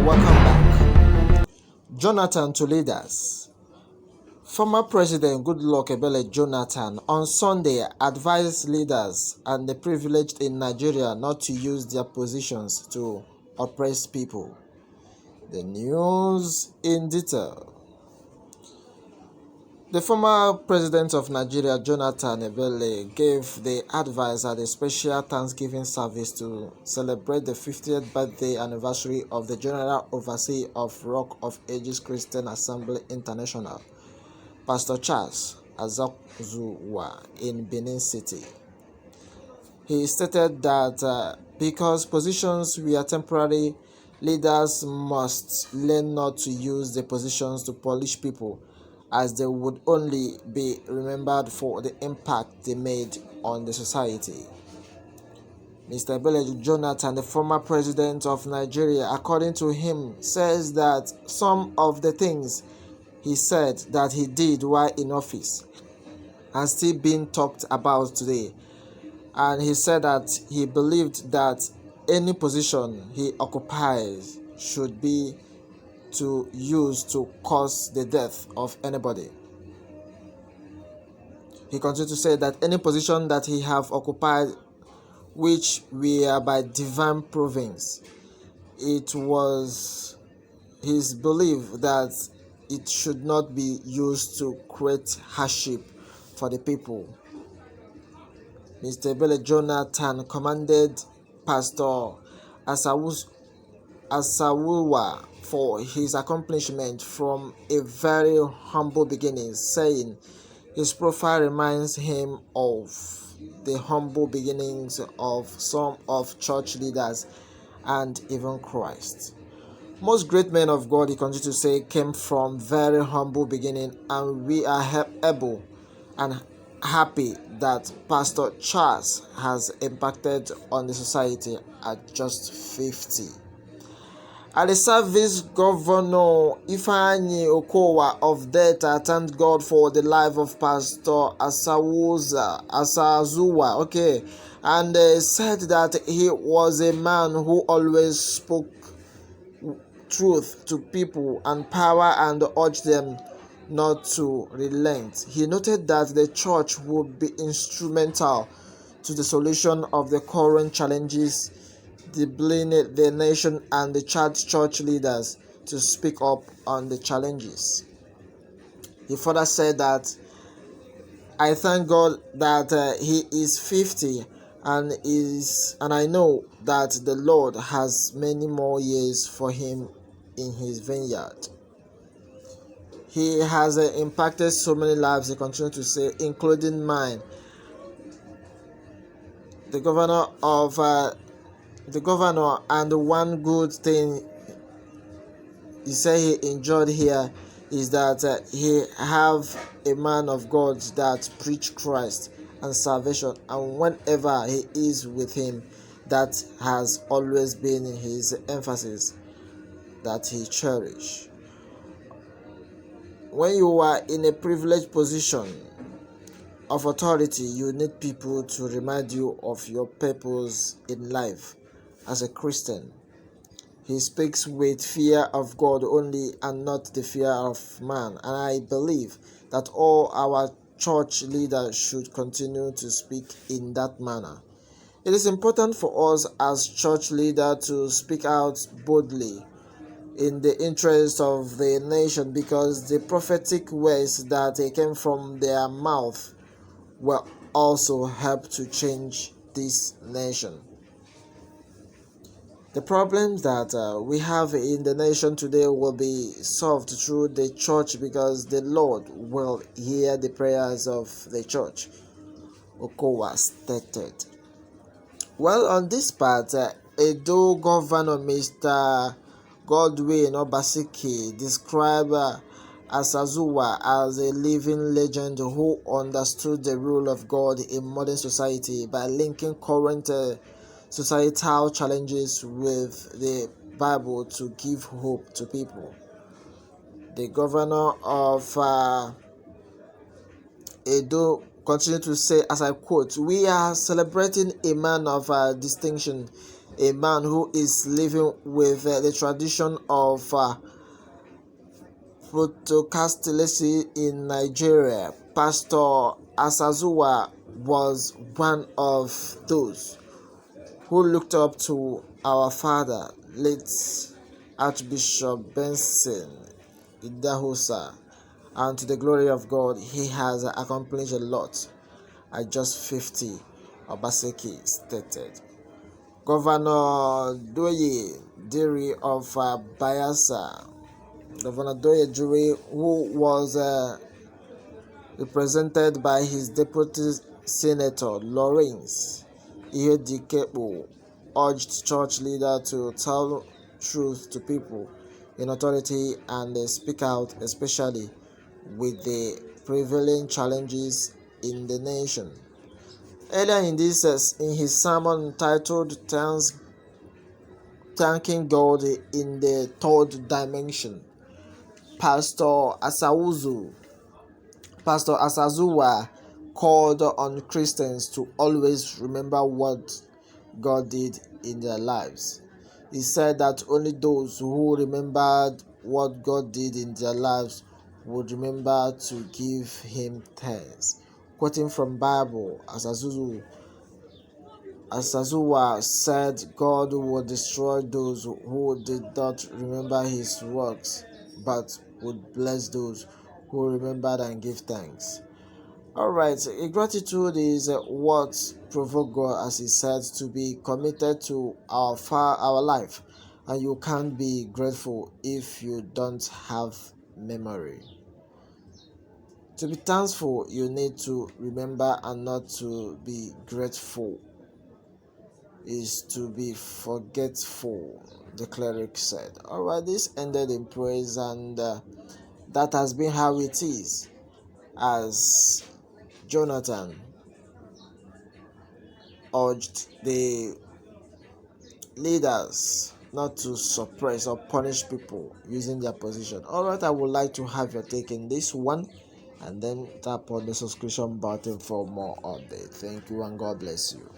welcome back. Jonathan to leaders. Former President Goodluck Ebele Jonathan on Sunday advised leaders and the privileged in Nigeria not to use their positions to oppress people. The news in detail. The former president of Nigeria, Jonathan Ebele, gave the advice at a special Thanksgiving service to celebrate the 50th birthday anniversary of the General Overseer of Rock of Ages Christian Assembly International, Pastor Charles Azazuwa in Benin City. He stated that because positions were temporary, leaders must learn not to use the positions to polish people, as they would only be remembered for the impact they made on the society. Mr. Ebele Jonathan, the former president of Nigeria, according to him, says that some of the things he said that he did while in office are still being talked about today. And he said that he believed that any position he occupies should be to use to cause the death of anybody. He continued to say that any position that he have occupied which were by divine providence, it was his belief that it should not be used to create hardship for the people. Mr. Ebele Jonathan commended Pastor Asawuwa for his accomplishment from a very humble beginning, saying his profile reminds him of the humble beginnings of some of church leaders and even Christ. Most great men of God, he continued to say, came from very humble beginning, and we are able and happy that Pastor Charles has impacted on the society at just 50. At the service, Governor Ifeanyi Okowa of Delta thanked God for the life of Pastor Asazuwa, and said that he was a man who always spoke truth to people and power and urged them not to relent. He noted that the church would be instrumental to the solution of the current challenges, dealing the nation, and the church leaders to speak up on the challenges. He further said that, I thank God that he is 50 and I know that the Lord has many more years for him in his vineyard. He has impacted so many lives, he continued to say, including mine. The governor, and the one good thing he said he enjoyed here is that he have a man of God that preach Christ and salvation, and whenever he is with him, that has always been his emphasis that he cherish. When you are in a privileged position of authority, you need people to remind you of your purpose in life as a Christian. He speaks with fear of God only and not the fear of man. And I believe that all our church leaders should continue to speak in that manner. It is important for us as church leaders to speak out boldly in the interest of the nation, because the prophetic words that came from their mouth will also help to change this nation. The problems that we have in the nation today will be solved through the church, because the Lord will hear the prayers of the church, Okowa stated. Well, on this part, Edo Governor Mr. Godwin Obaseki described Asazuwa as a living legend who understood the rule of God in modern society by linking current societal challenges with the Bible to give hope to people. The governor of Edo continue to say, as I quote, "We are celebrating a man of distinction, a man who is living with the tradition of Protocastalism in Nigeria." Pastor Asazuwa was one of those who looked up to our father, late Archbishop Benson Idahosa, and to the glory of God, he has accomplished a lot at just 50, Obaseki stated. Governor Doye Diri of Bayelsa, Governor Doye Diri, who was represented by his deputy senator Lawrence Ihedikepo, urged church leaders to tell truth to people in authority and speak out, especially with the prevailing challenges in the nation. Earlier in his sermon titled "Thanking God in the Third Dimension," Pastor Asazuwa called on Christians to always remember what God did in their lives. He said that only those who remembered what God did in their lives would remember to give him thanks. Quoting from Bible, Asazuwa said God would destroy those who did not remember his works, but would bless those who remembered and give thanks. Alright, gratitude is what provoked God, as he said, to be committed to our life, and you can't be grateful if you don't have memory. To be thankful, you need to remember, and not to be grateful is to be forgetful, the cleric said. Alright, this ended in praise, and that has been how it is, as Jonathan urged the leaders not to suppress or punish people using their position. Alright, I would like to have your take in this one, and then tap on the subscription button for more updates. Thank you, and God bless you.